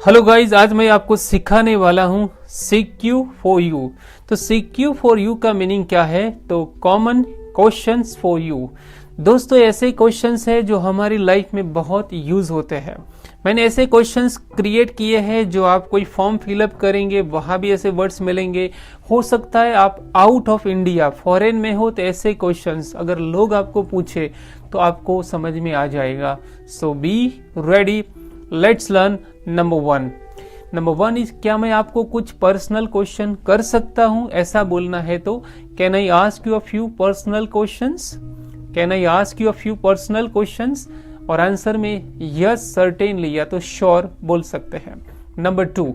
Hello guys, आज मैं आपको सिखाने वाला हूँ CQ फॉर यू। तो CQ फॉर यू का मीनिंग क्या है? तो कॉमन क्वेश्चंस फॉर यू। दोस्तों, ऐसे क्वेश्चंस है जो हमारी लाइफ में बहुत यूज होते हैं। मैंने ऐसे क्वेश्चंस क्रिएट किए हैं जो आप कोई फॉर्म फिलअप करेंगे वहां भी ऐसे वर्ड्स मिलेंगे। हो सकता है आप आउट ऑफ इंडिया फॉरेन में हो तो ऐसे क्वेश्चंस अगर लोग आपको पूछे तो आपको समझ में आ जाएगा। So be ready, let's learn. Number one is, क्या मैं आपको कुछ पर्सनल क्वेश्चन कर सकता हूं? ऐसा बोलना है तो can I ask you a few personal questions? Can I ask you a few personal questions? और आंसर में यस, सर्टेनली या तो श्योर बोल सकते हैं। Number two,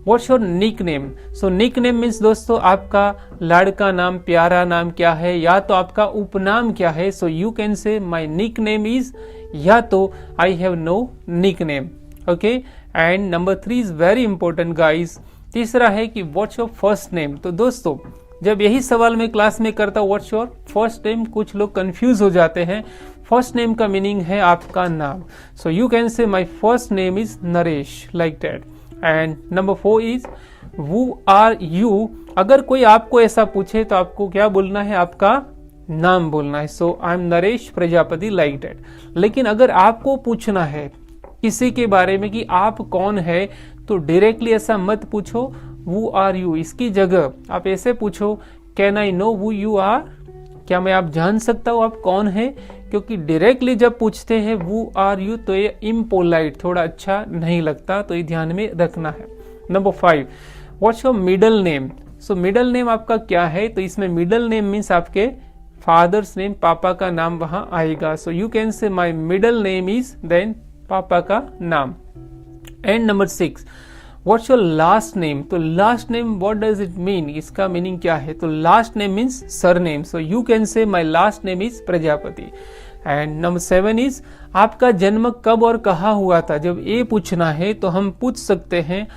what's your nick name? So nick name means दोस्तों आपका लाड़का नाम, प्यारा नाम क्या है, या तो आपका उपनाम क्या है। So you can say my nick name is, या तो I have no nick name. Okay. And number three is very important guys. तीसरा है कि व्हाट्स योर फर्स्ट नेम? तो दोस्तों जब यही सवाल मैं क्लास में करता हूँ व्हाट्स योर फर्स्ट नेम, कुछ लोग कंफ्यूज हो जाते हैं। फर्स्ट नेम का मीनिंग है आपका नाम। सो you can say my first name is Naresh, like that. And number four is who are you? अगर कोई आपको ऐसा पूछे तो आपको क्या बोलना है? आपका नाम बोलना है। So I am Naresh Prajapati, like that. लेकिन अगर आपको पूछना है किसी के बारे में कि आप कौन है, तो डायरेक्टली ऐसा मत पूछो हु आर यू। इसकी जगह आप ऐसे पूछो can I know who you are? क्या मैं आप जान सकता हूँ आप कौन है? क्योंकि डायरेक्टली जब पूछते हैं हु आर यू तो ये इम्पोलाइट, थोड़ा अच्छा नहीं लगता, तो ये ध्यान में रखना है। Number five, what's your middle name? So middle name आपका क्या है? तो इसमें मिडल नेम मीन्स आपके फादर्स नेम, पापा का नाम वहां आएगा। So you can say my middle name is, then पापा का नाम। And number six, what's your last name? तो last name what does it mean? इसका मीनिंग क्या है? तो last name means surname. So you can say my last name is Prajapati. And number seven is, आपका जन्म कब और कहाँ हुआ था? जब ये पूछना है तो हम पूछ सकते हैं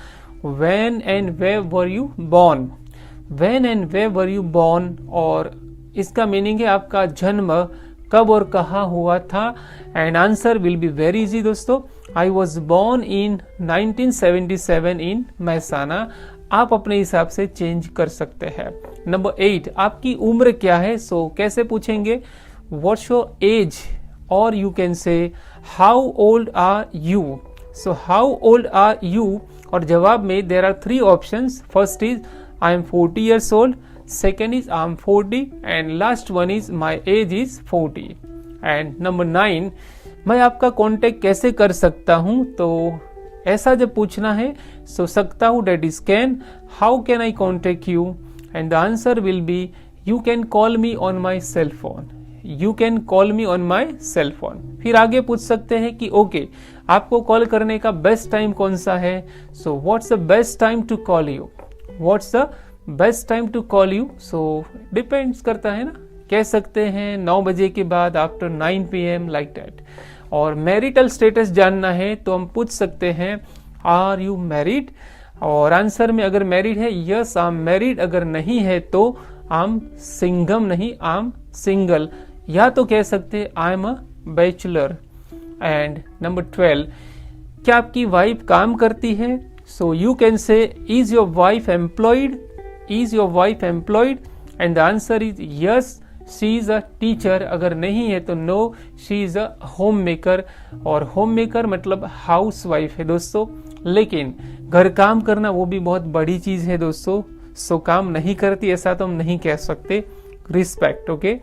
when and where were you born? When and where were you born, और इसका मीनिंग है आपका जन्म कब और कहाँ हुआ था। And answer will be very easy दोस्तों, आई वॉज बॉर्न इन 1977 इन महसाना। आप अपने हिसाब से चेंज कर सकते हैं। नंबर एट, आपकी उम्र क्या है? सो कैसे पूछेंगे? What's your age? और you can say how old are you? So how old are you, और जवाब में there are three options. First is I am 40 years old, second is I'm 40, and last one is my age is 40. And number 9, मैं आपका contact कैसे कर सकता हूं? तो ऐसा जब पूछना है तो सकता हूं that is can, how can I contact you? And the answer will be you can call me on my cell phone. You can call me on my cell phone. फिर आगे पूछ सकते हैं कि ओके आपको कॉल करने का best time कौन सा है? So what's the best time to call you? What's the best time to call you? So depends करता है ना, कह सकते हैं 9 बजे के बाद, आफ्टर 9 PM, लाइक दैट। और मैरिटल स्टेटस जानना है तो हम पूछ सकते हैं आर यू मैरिड? और आंसर में अगर मैरिड है यस आई एम मैरिड, अगर नहीं है तो आई एम सिंगम, नहीं आई एम सिंगल, या तो कह सकते हैं आई am a bachelor. And number 12, क्या आपकी वाइफ काम करती है? सो यू कैन से is your wife employed? Is your wife employed? And the answer is yes, she is a teacher. अगर नहीं है तो no, she is a homemaker. और homemaker मतलब housewife है दोस्तों। लेकिन घर काम करना वो भी बहुत बड़ी चीज है दोस्तों। सो काम नहीं करती ऐसा तो हम नहीं कह सकते। Respect, okay.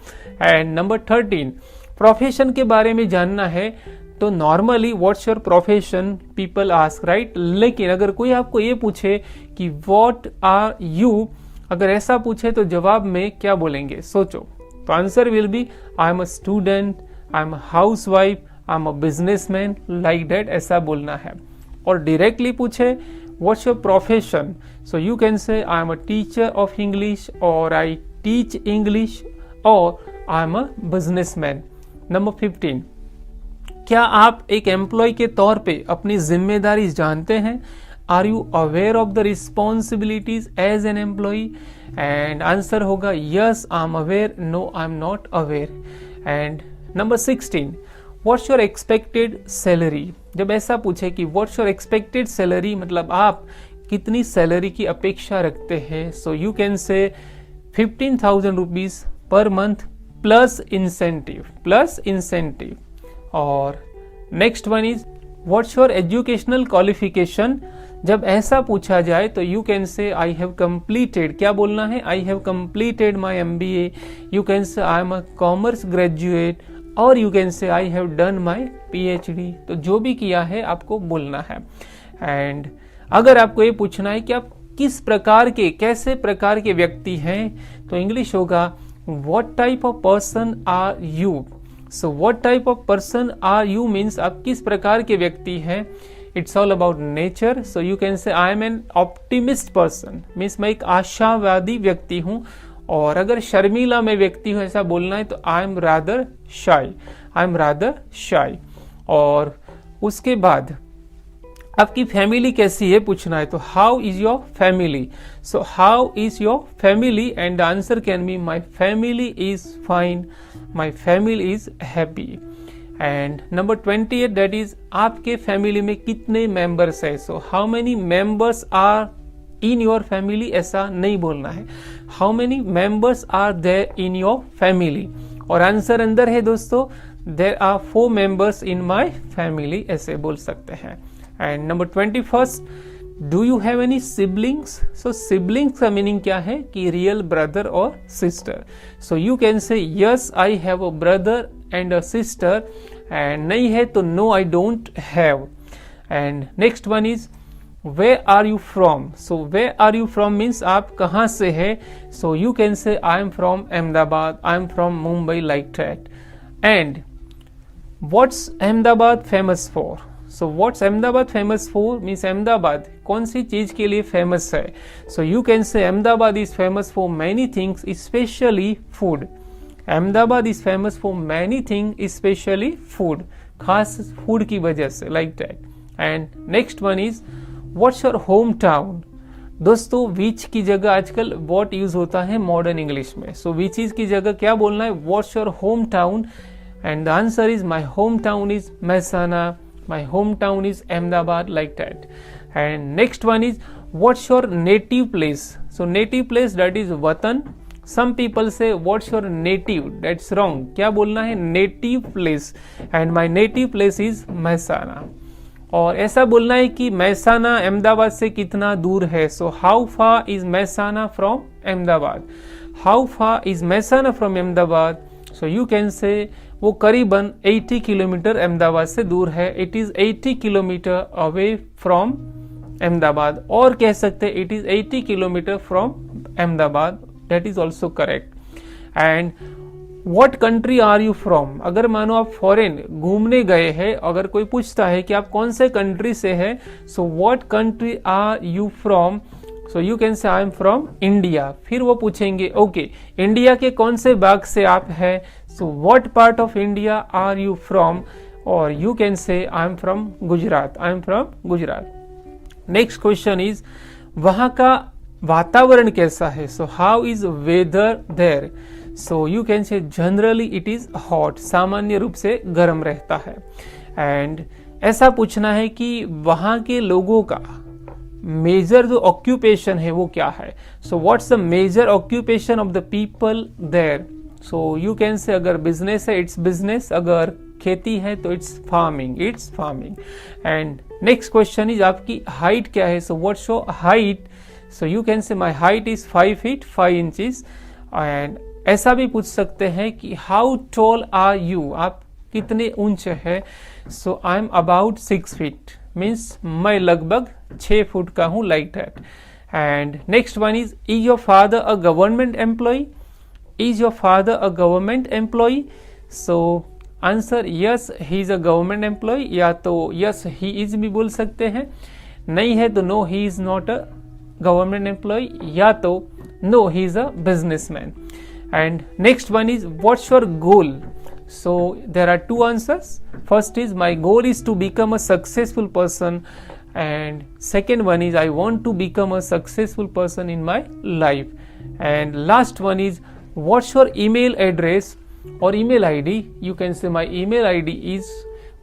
And number 13, profession के बारे में जानना है तो normally what's your profession people ask, right. लेकिन अगर कोई आपको ये पूछे कि व्हाट आर यू, अगर ऐसा पूछे तो जवाब में क्या बोलेंगे? सोचो। तो answer will be I am a student, I am a housewife, I am a businessman, like that, ऐसा बोलना है। और डायरेक्टली पूछे what's your profession, so you can say I am a teacher of English, और I teach English, और I am a businessman. Number 15, क्या आप एक एम्प्लॉय के तौर पे अपनी जिम्मेदारी जानते हैं? Are you aware of the responsibilities as an employee? And answer होगा yes I am aware, no I am not aware. And number 16, what's your expected salary? जब ऐसा पूछे कि व्हाट्स योर एक्सपेक्टेड सैलरी, मतलब आप कितनी सैलरी की अपेक्षा रखते हैं, सो यू कैन से 15,000 rupees per month plus incentive. और next one is what's your educational qualification. जब ऐसा पूछा जाए तो you can say I have completed, क्या बोलना है, I have completed my MBA, you can say I am a commerce graduate, और you can say I have done my PhD। तो जो भी किया है आपको बोलना है। एंड अगर आपको ये पूछना है कि आप किस प्रकार के, कैसे प्रकार के व्यक्ति हैं, तो इंग्लिश होगा what type of person are you. So what type of person are you means आप किस प्रकार के व्यक्ति हैं। It's all about nature, so you can say I am an optimist person, means मैं एक आशावादी व्यक्ति हूं। और अगर शर्मीला में व्यक्ति हूं ऐसा बोलना है तो आई एम रादर शाई। और उसके बाद आपकी फैमिली कैसी है पूछना है, तो how is your family. So how is your family and answer can be my family is fine, my family is happy. And number 28 that is आपके फैमिली में कितने मेंबर्स है। So how many members are in your family, ऐसा नहीं बोलना है, how many members are there in your family. और answer अंदर है दोस्तों, there are 4 members in my family, ऐसे बोल सकते हैं। And number 21 do you have any siblings. So siblings का मीनिंग क्या है कि रियल ब्रदर और sister. So you can say yes I have a brother and a sister, and नहीं है तो no I don't have. And next one is where are you from. So where are you from means आप कहाँ से है। So you can say I am from Ahmedabad, I am from Mumbai, like that. And what's Ahmedabad famous for. So what's Ahmedabad famous for means Ahmedabad कौन सी चीज के लिए famous है। So you can से Ahmedabad is famous for many things specially food. Ahmedabad is famous for many thing specially food, खास food की वजह से, like that. And next one is what's your home town. दोस्तों विच की जगह आजकल व्हाट यूज होता है मॉडर्न इंग्लिश में। सो विच इज की जगह क्या बोलना है, what's your home town, and the answer is my home town is Mehsana, my hometown is Ahmedabad, like that. And next one is what's your native place. So native place that is watan. Some people say what's your native, that's wrong. क्या बोलना है, native place, and my native place is Mehsana. और ऐसा बोलना है कि महसाना अहमदाबाद से कितना दूर है। So how far is Mehsana from Ahmedabad? How far is Mehsana from Ahmedabad? So you can say वो करीबन 80 किलोमीटर अहमदाबाद से दूर है। It is 80 kilometre away from Ahmedabad, और कह सकते हैं it is 80 kilometre from Ahmedabad, that is also correct. And what country are you from. अगर मानो आप फॉरेन घूमने गए हैं, अगर कोई पूछता है कि आप कौन से कंट्री से है, so what country are you from. So you can say I am from India. फिर वो पूछेंगे ओके इंडिया के कौन से भाग से आप है, so what part of India are you from, और you can say I am from Gujarat, I am from Gujarat. Next question is वहां का वातावरण कैसा है। So how is weather there. So you can say generally it is hot, सामान्य रूप से गर्म रहता है। एंड ऐसा पूछना है कि वहां के लोगों का मेजर जो ऑक्यूपेशन है वो क्या है। So what's the major occupation of the people there. So you can say अगर बिजनेस है इट्स बिजनेस, अगर खेती है तो it's farming, it's farming. And next question is आपकी हाइट क्या है। So what's your height. So you can say my height is 5 feet 5 inches। And ऐसा भी पूछ सकते हैं कि हाउ टॉल आर यू, आप कितने ऊंचे हैं। So I am about 6 feet, means मैं लगभग 6 फुट का हूं, like that. And next one is your father a government employee. Is your father a government employee. So answer yes he is a government employee, या तो yes he is भी बोल सकते हैं, नहीं है तो no he is not a government employee, या तो no he is a businessman. And next one is what's your goal. So there are 2 answers. First is my goal is to become a successful person, and second one is I want to become a successful person in my life. And last one is what's your email address or email ID. You can say my email ID is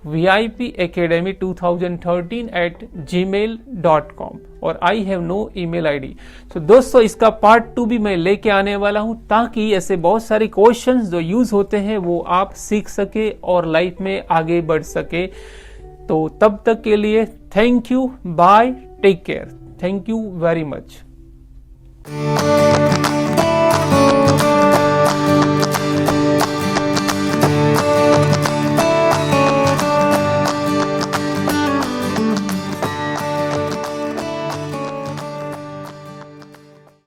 vipacademy2013@gmail.com और I have no email ID. तो दोस्तों इसका part 2 भी मैं लेके आने वाला हूं, ताकि ऐसे बहुत सारे क्वेश्चंस जो यूज होते हैं वो आप सीख सके और लाइफ में आगे बढ़ सके। तो तब तक के लिए thank you, bye, take care, thank you very much.